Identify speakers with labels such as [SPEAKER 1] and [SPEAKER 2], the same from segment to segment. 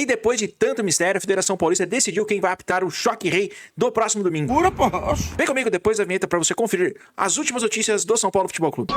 [SPEAKER 1] E depois de tanto mistério, a Federação Paulista decidiu quem vai apitar o Choque Rei do próximo domingo.
[SPEAKER 2] Pura porra.
[SPEAKER 1] Vem comigo depois da vinheta para você conferir as últimas notícias do São Paulo Futebol Clube.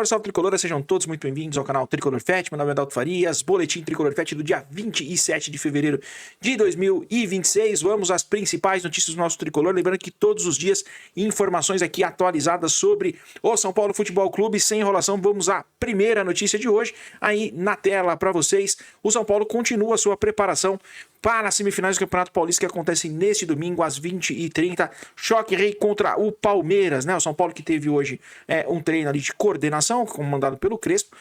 [SPEAKER 1] Salve Tricolor, sejam todos muito bem-vindos ao canal Tricolor Fest. Meu nome é Adalto Farias, boletim Tricolor Fest do dia 27 de fevereiro de 2026. Vamos às principais notícias do nosso Tricolor, lembrando que todos os dias informações aqui atualizadas sobre o São Paulo Futebol Clube, sem enrolação. Vamos à primeira notícia de hoje, aí na tela para vocês. O São Paulo continua a sua preparação para as semifinais do Campeonato Paulista que acontecem neste domingo às 20h30. Choque Rei contra o Palmeiras, né? O São Paulo que teve hoje um treino ali de coordenação, comandado pelo Crespo,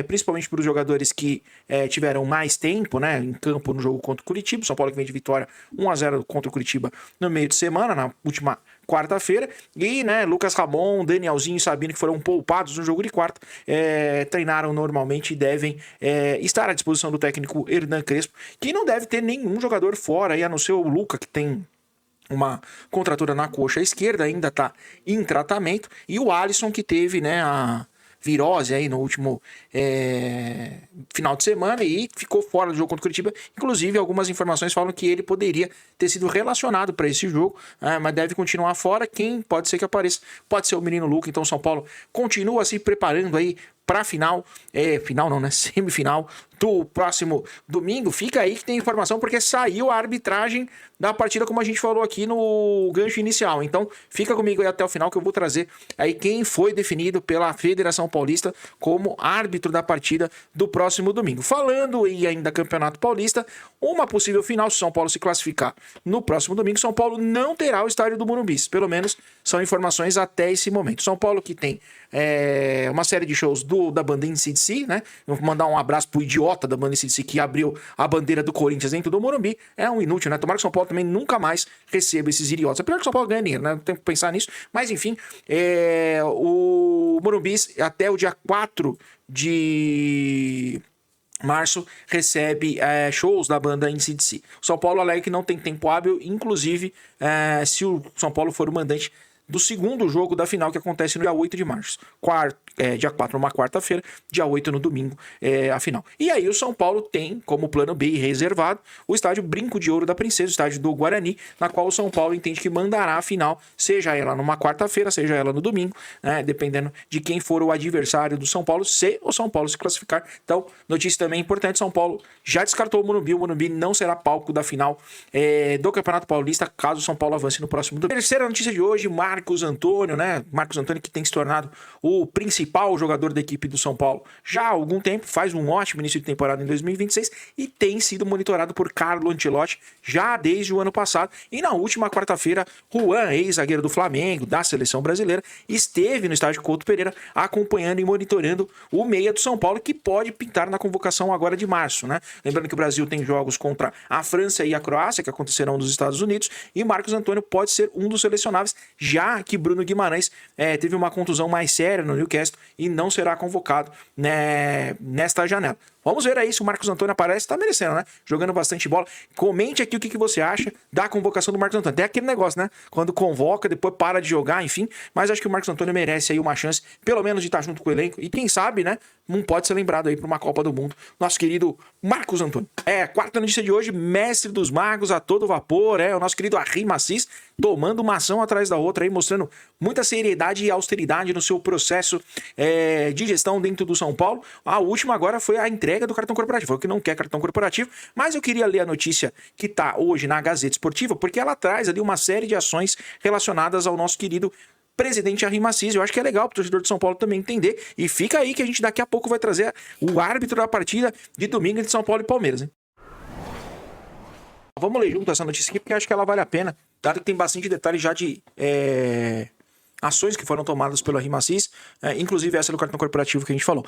[SPEAKER 1] principalmente para os jogadores que tiveram mais tempo, né, em campo no jogo contra o Curitiba. O São Paulo que vem de vitória 1-0 contra o Curitiba no meio de semana, na última quarta-feira, e né, Lucas Ramon, Danielzinho e Sabino, que foram poupados no jogo de quarta, treinaram normalmente e devem estar à disposição do técnico Hernan Crespo, que não deve ter nenhum jogador fora, aí, a não ser o Luca, que tem uma contratura na coxa esquerda, ainda está em tratamento, e o Alisson, que teve, né, a virose aí no último final de semana e ficou fora do jogo contra o Curitiba. Inclusive, algumas informações falam que ele poderia ter sido relacionado para esse jogo, mas deve continuar fora. Quem pode ser que apareça? Pode ser o menino Luca. Então, São Paulo continua se preparando aí para a final, semifinal do próximo domingo. Fica aí que tem informação, porque saiu a arbitragem da partida, como a gente falou aqui no gancho inicial. Então, fica comigo aí até o final que eu vou trazer aí quem foi definido pela Federação Paulista como árbitro da partida do próximo domingo. Falando aí ainda Campeonato Paulista, uma possível final, se o São Paulo se classificar no próximo domingo, São Paulo não terá o estádio do Morumbi. Pelo menos são informações até esse momento. São Paulo que tem uma série de shows da banda AC/DC, né? Vou mandar um abraço pro idiota da banda AC/DC que abriu a bandeira do Corinthians dentro do Morumbi. É um inútil, né? Tomara que o São Paulo também nunca mais receba esses idiotas. Apesar que o São Paulo ganha dinheiro, né? Não tem que pensar nisso. Mas enfim, o Morumbi até o dia 4 de março recebe shows da banda AC/DC. O São Paulo alega que não tem tempo hábil, inclusive se o São Paulo for o mandante do segundo jogo da final, que acontece no dia 8 de março. Dia 4 numa quarta-feira, dia 8 no domingo, a final. E aí o São Paulo tem como plano B reservado o estádio Brinco de Ouro da Princesa, o estádio do Guarani, na qual o São Paulo entende que mandará a final, seja ela numa quarta-feira, seja ela no domingo, né, dependendo de quem for o adversário do São Paulo, se o São Paulo se classificar. Então, notícia também importante, São Paulo já descartou o Morumbi não será palco da final do Campeonato Paulista, caso o São Paulo avance no próximo domingo. Terceira notícia de hoje, Marcos Antônio, né? Marcos Antônio, que tem se tornado o principal jogador da equipe do São Paulo já há algum tempo, faz um ótimo início de temporada em 2026 e tem sido monitorado por Carlo Ancelotti já desde o ano passado. E na última quarta-feira, Juan, ex-zagueiro do Flamengo, da seleção brasileira, esteve no estádio Couto Pereira acompanhando e monitorando o meia do São Paulo, que pode pintar na convocação agora de março, né? Lembrando que o Brasil tem jogos contra a França e a Croácia, que acontecerão nos Estados Unidos, e Marcos Antônio pode ser um dos selecionáveis, já que Bruno Guimarães teve uma contusão mais séria no Newcastle e não será convocado, né, nesta janela. Vamos ver aí se o Marcos Antônio aparece. Tá merecendo, né? Jogando bastante bola. Comente aqui o que você acha da convocação do Marcos Antônio. Tem aquele negócio, né? Quando convoca, depois para de jogar, enfim. Mas acho que o Marcos Antônio merece aí uma chance, pelo menos de estar junto com o elenco. E quem sabe, né? Não pode ser lembrado aí para uma Copa do Mundo. Nosso querido Marcos Antônio. Quarta notícia de hoje, mestre dos magos a todo vapor. O nosso querido Arrim Assis, tomando uma ação atrás da outra aí, mostrando muita seriedade e austeridade no seu processo de gestão dentro do São Paulo. A última agora foi a entrega do cartão corporativo. Falou que não quer cartão corporativo, mas eu queria ler a notícia que está hoje na Gazeta Esportiva, porque ela traz ali uma série de ações relacionadas ao nosso querido presidente Arrim Assis. Eu acho que é legal para o torcedor de São Paulo também entender. E fica aí que a gente daqui a pouco vai trazer o árbitro da partida de domingo entre São Paulo e Palmeiras, hein? Vamos ler junto essa notícia aqui, porque acho que ela vale a pena, dado que tem bastante detalhe já de ações que foram tomadas pelo Arrim Assis, inclusive essa do cartão corporativo que a gente falou.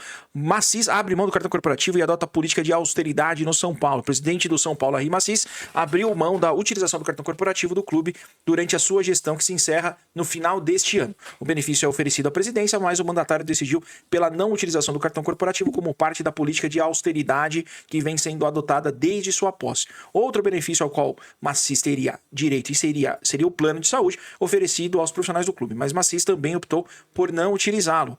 [SPEAKER 1] Assis abre mão do cartão corporativo e adota a política de austeridade no São Paulo. O presidente do São Paulo, Arrim Assis, abriu mão da utilização do cartão corporativo do clube durante a sua gestão, que se encerra no final deste ano. O benefício é oferecido à presidência, mas o mandatário decidiu pela não utilização do cartão corporativo como parte da política de austeridade que vem sendo adotada desde sua posse. Outro benefício ao qual Assis teria direito seria o plano de saúde oferecido aos profissionais do clube. Mas Maciz também optou por não utilizá-lo,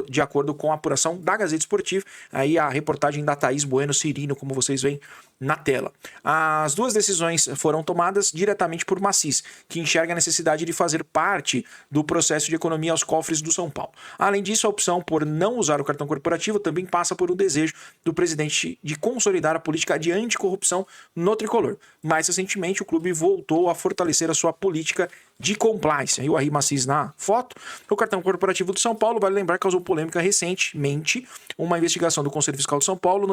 [SPEAKER 1] de acordo com a apuração da Gazeta Esportiva. Aí a reportagem da Thaís Bueno Cirino, como vocês veem na tela. As duas decisões foram tomadas diretamente por Maciz, que enxerga a necessidade de fazer parte do processo de economia aos cofres do São Paulo. Além disso, a opção por não usar o cartão corporativo também passa por um desejo do presidente de consolidar a política de anticorrupção no tricolor. Mais recentemente, o clube voltou a fortalecer a sua política de compliance. Aí o Ari Maciz na foto. O cartão corporativo do São Paulo, vale lembrar, causou polêmica recentemente. Uma investigação do Conselho Fiscal de São Paulo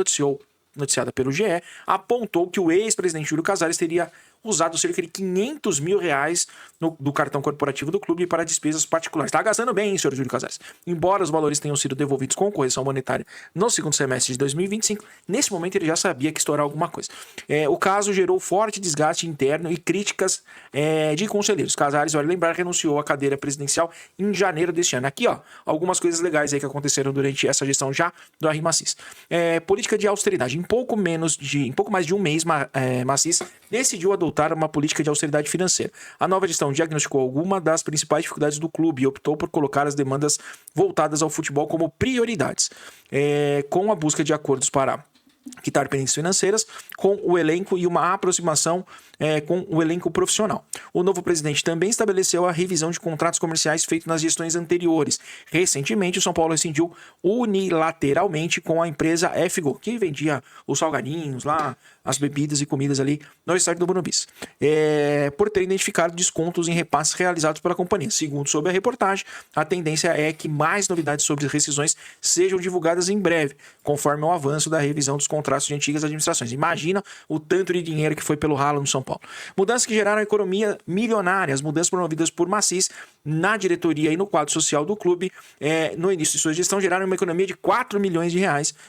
[SPEAKER 1] noticiada pelo GE, apontou que o ex-presidente Júlio Casares teria usado cerca de R$500 mil do cartão corporativo do clube para despesas particulares. Está gastando bem, hein, senhor Júlio Casares? Embora os valores tenham sido devolvidos com correção monetária no segundo semestre de 2025, nesse momento ele já sabia que estourar alguma coisa. O caso gerou forte desgaste interno e críticas de conselheiros. Casares, vale lembrar, renunciou à cadeira presidencial em janeiro deste ano. Aqui, ó, algumas coisas legais aí que aconteceram durante essa gestão já do Ari Maciz. Política de austeridade. Em pouco mais de um mês, Maciz decidiu adotar uma política de austeridade financeira. A nova gestão diagnosticou algumas das principais dificuldades do clube e optou por colocar as demandas voltadas ao futebol como prioridades, com a busca de acordos para quitar pendências financeiras com o elenco e uma aproximação com o elenco profissional. O novo presidente também estabeleceu a revisão de contratos comerciais feitos nas gestões anteriores. Recentemente, o São Paulo rescindiu unilateralmente com a empresa FGO, que vendia os salgadinhos lá, as bebidas e comidas ali no estádio do Morumbi, por ter identificado descontos em repasses realizados pela companhia. Segundo soube a reportagem, a tendência é que mais novidades sobre rescisões sejam divulgadas em breve, conforme o avanço da revisão dos contratos de antigas administrações. Imagina o tanto de dinheiro que foi pelo ralo no São Paulo. Mudanças que geraram economia milionária. As mudanças promovidas por Maciz na diretoria e no quadro social do clube no início de sua gestão geraram uma economia de R$4 milhões,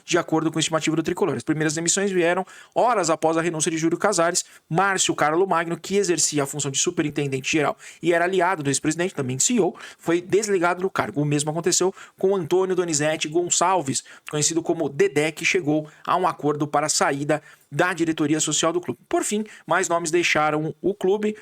[SPEAKER 1] de acordo com a estimativa do Tricolor. As primeiras demissões vieram horas após a renúncia de Júlio Casares. Márcio Carlo Magno, que exercia a função de superintendente geral e era aliado do ex-presidente, também CEO, foi desligado do cargo. O mesmo aconteceu com Antônio Donizete Gonçalves, conhecido como Dedé, que chegou a um acordo para a saída da diretoria social do clube. Por fim, mais nomes deixaram o clube,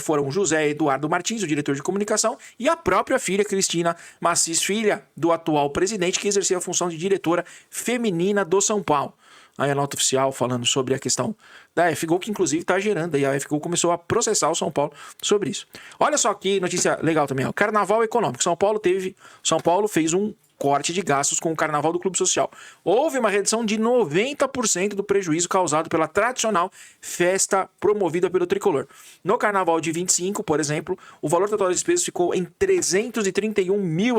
[SPEAKER 1] foram José Eduardo Martins, o diretor de comunicação, e a própria filha Cristina Maciz, filha do atual presidente, que exercia a função de diretora feminina do São Paulo. Aí a nota oficial falando sobre a questão da FGO, que inclusive está gerando, e a FGO começou a processar o São Paulo sobre isso. Olha só que notícia legal também, ó. Carnaval econômico. São Paulo fez um corte de gastos com o Carnaval do Clube Social. Houve uma redução de 90% do prejuízo causado pela tradicional festa promovida pelo Tricolor. No Carnaval de 25, por exemplo, o valor total das despesas ficou em R$331 mil.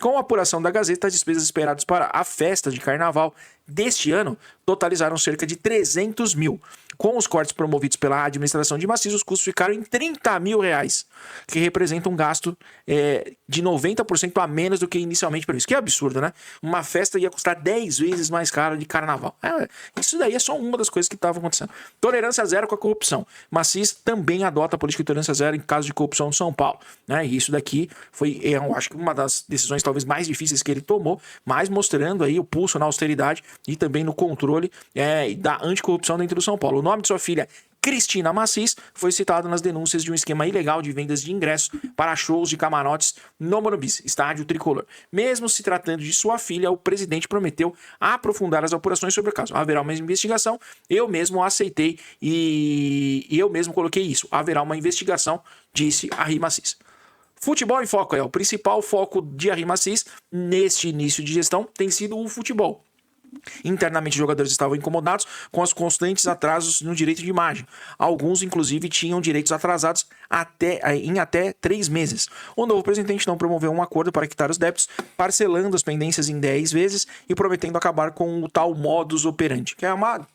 [SPEAKER 1] Com a apuração da Gazeta, as despesas esperadas para a festa de Carnaval deste ano totalizaram cerca de 300 mil. Com os cortes promovidos pela administração de Maciz, os custos ficaram em R$30 mil, que representa um gasto de 90% a menos do que inicialmente previsto. Que absurdo, né? Uma festa ia custar 10 vezes mais caro de carnaval. Isso daí é só uma das coisas que estavam acontecendo. Tolerância zero com a corrupção. Maciz também adota a política de tolerância zero em caso de corrupção no São Paulo, né? E isso daqui foi, eu acho que uma das decisões talvez mais difíceis que ele tomou, mas mostrando aí o pulso na austeridade e também no controle da anticorrupção dentro do São Paulo. O nome de sua filha, Cristina Maciz, foi citado nas denúncias de um esquema ilegal de vendas de ingressos para shows de camarotes no Morumbi, estádio Tricolor. Mesmo se tratando de sua filha, o presidente prometeu aprofundar as apurações sobre o caso. Haverá uma investigação, eu mesmo aceitei e eu mesmo coloquei isso. Haverá uma investigação, disse Ari Maciz. Futebol em foco, o principal foco de Ari Maciz neste início de gestão tem sido o futebol. Internamente, os jogadores estavam incomodados com os constantes atrasos no direito de imagem. Alguns, inclusive, tinham direitos atrasados em até 3 meses. O novo presidente não promoveu um acordo para quitar os débitos, parcelando as pendências em 10 vezes e prometendo acabar com o tal modus operandi, que é uma...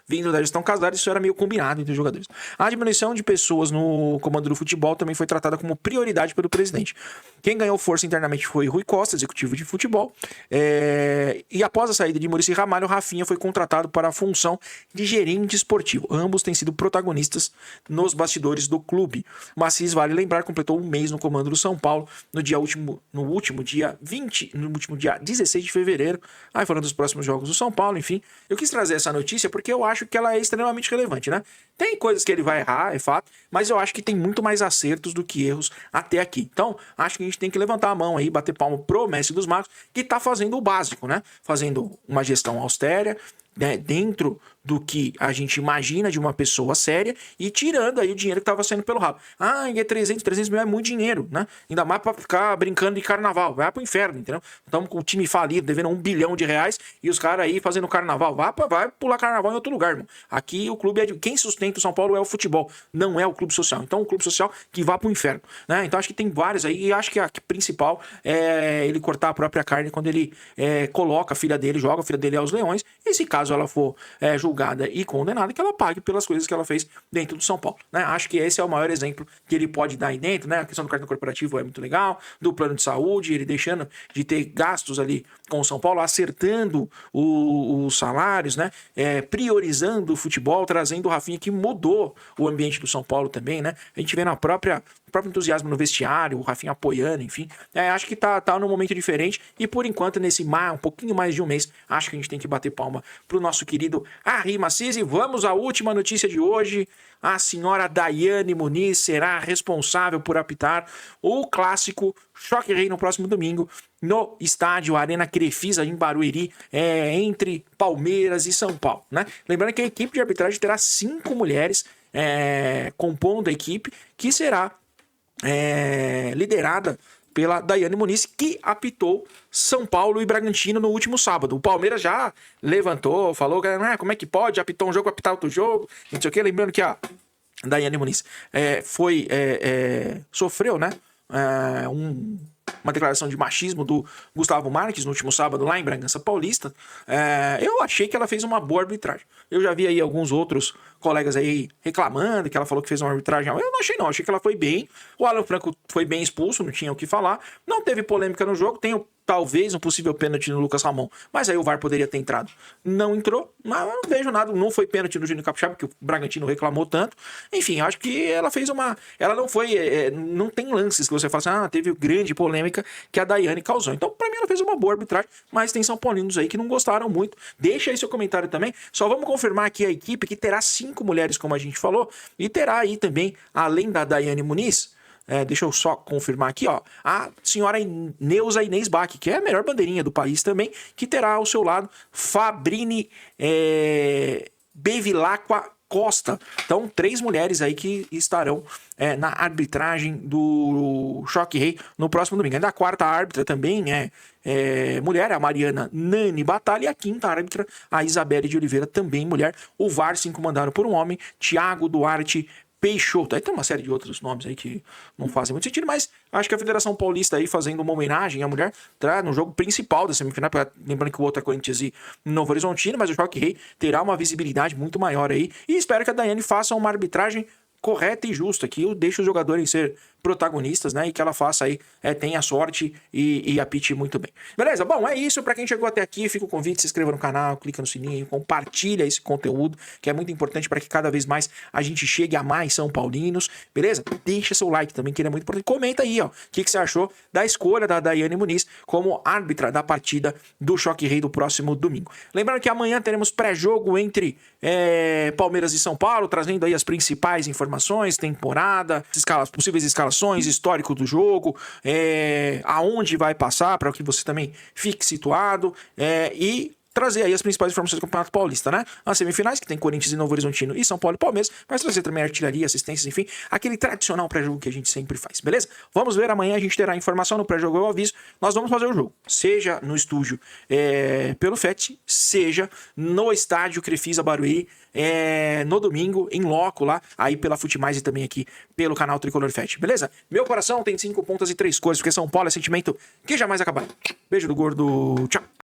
[SPEAKER 1] Vindo da gestão Casares, isso era meio combinado entre os jogadores. A diminuição de pessoas no comando do futebol também foi tratada como prioridade pelo presidente. Quem ganhou força internamente foi Rui Costa, executivo de futebol, e após a saída de Muricy Ramalho, Rafinha foi contratado para a função de gerente esportivo. Ambos têm sido protagonistas nos bastidores do clube. Maciz, vale lembrar, completou um mês no comando do São Paulo no último dia 16 de fevereiro. Aí falando dos próximos jogos do São Paulo, enfim. Eu quis trazer essa notícia notícia, porque eu acho que ela é extremamente relevante, né? Tem coisas que ele vai errar, é fato, mas eu acho que tem muito mais acertos do que erros até aqui. Então, acho que a gente tem que levantar a mão aí, bater palma pro Mestre dos Magos, que tá fazendo o básico, né? Fazendo uma gestão austera, né, dentro do que a gente imagina de uma pessoa séria e tirando aí o dinheiro que estava saindo pelo rabo. Ah, e é 300 mil é muito dinheiro, né? Ainda mais para ficar brincando de carnaval. Vai pro inferno, entendeu? Estamos com o time falido, devendo R$1 bilhão e os caras aí fazendo carnaval. Vai pular carnaval em outro lugar, irmão. Aqui o clube é de... Quem sustenta o São Paulo é o futebol, não é o clube social. Então o clube social que vá pro inferno, né? Então acho que tem vários aí e acho que a principal é ele cortar a própria carne quando ele coloca a filha dele, joga a filha dele aos leões. E se caso ela for julgada e condenada, que ela pague pelas coisas que ela fez dentro do São Paulo, né? Acho que esse é o maior exemplo que ele pode dar aí dentro, né? A questão do cartão corporativo é muito legal, do plano de saúde, ele deixando de ter gastos ali com o São Paulo, acertando os salários, né? Priorizando o futebol, trazendo o Rafinha, que mudou o ambiente do São Paulo também, né? A gente vê o próprio entusiasmo no vestiário, o Rafinha apoiando, enfim. Acho que tá num momento diferente e por enquanto, nesse um pouquinho mais de um mês, acho que a gente tem que bater palma pro nosso querido Harry Macias. E vamos à última notícia de hoje. A senhora Daiane Muniz será responsável por apitar o clássico Choque Rei no próximo domingo no estádio Arena Crefisa, em Barueri, entre Palmeiras e São Paulo, né? Lembrando que a equipe de arbitragem terá 5 mulheres compondo a equipe, que será liderada pela Daiane Muniz, que apitou São Paulo e Bragantino no último sábado. O Palmeiras já levantou, falou que como é que pode, apitou um jogo, apitar outro jogo, não sei o que. Lembrando que a Daiane Muniz sofreu, né, uma declaração de machismo do Gustavo Marques no último sábado lá em Bragança Paulista. Eu achei que ela fez uma boa arbitragem. Eu já vi aí alguns outros colegas aí reclamando que ela falou que fez uma arbitragem. Eu não achei, não. Achei que ela foi bem. O Alan Franco foi bem expulso, não tinha o que falar. Não teve polêmica no jogo. Tem talvez um possível pênalti no Lucas Ramon, mas aí o VAR poderia ter entrado. Não entrou, mas eu não vejo nada. Não foi pênalti no Júnior Capixaba, porque o Bragantino reclamou tanto. Enfim, acho que ela fez uma... Ela não foi... não tem lances que você fala assim, teve grande polêmica que a Daiane causou. Então, pra mim, ela fez uma boa arbitragem, mas tem São Paulinos aí que não gostaram muito. Deixa aí seu comentário também. Só vamos confirmar aqui a equipe, que terá 5 mulheres, como a gente falou, e terá aí também, além da Daiane Muniz, deixa eu só confirmar aqui, ó, a senhora Neuza Inês Bach, que é a melhor bandeirinha do país também, que terá ao seu lado Fabrini Bevilacqua Costa. Então, 3 mulheres aí que estarão na arbitragem do Choque Rei no próximo domingo. Ainda a quarta árbitra também mulher, a Mariana Nani Batalha, e a quinta árbitra, a Isabelle de Oliveira, também mulher. O VAR 5 comandado por um homem, Thiago Duarte Peixoto. Aí tem uma série de outros nomes aí que não fazem muito sentido, mas acho que a Federação Paulista aí fazendo uma homenagem à mulher no jogo principal da semifinal, lembrando que o outro é Corinthians e Novo Horizontino, mas o Choque Rei terá uma visibilidade muito maior aí, e espero que a Daiane faça uma arbitragem correta e justa, que deixe os jogadores ser protagonistas, né, e que ela faça aí, tenha sorte e apite muito bem. Beleza? Bom, é isso. Pra quem chegou até aqui, fica o convite, se inscreva no canal, clica no sininho, compartilha esse conteúdo, que é muito importante para que cada vez mais a gente chegue a mais São Paulinos, beleza? Deixa seu like também, que ele é muito importante. Comenta aí, ó, o que você achou da escolha da Daiane Muniz como árbitra da partida do Choque Rei do próximo domingo. Lembrando que amanhã teremos pré-jogo entre Palmeiras e São Paulo, trazendo aí as principais informações, temporada, possíveis escalações, histórico do jogo, aonde vai passar, para que você também fique situado, e trazer aí as principais informações do Campeonato Paulista, né? As semifinais, que tem Corinthians e Novo Horizontino e São Paulo e Palmeiras, mas trazer também artilharia, assistências, enfim, aquele tradicional pré-jogo que a gente sempre faz, beleza? Vamos ver, amanhã a gente terá informação no pré-jogo, eu aviso, nós vamos fazer o jogo, seja no estúdio pelo FET, seja no estádio Crefisa Barueri, no domingo, em loco lá, aí pela Futimais e também aqui pelo canal Tricolor FET, beleza? Meu coração tem 5 pontas e 3 cores, porque São Paulo é sentimento que jamais acabará. Beijo do gordo, tchau!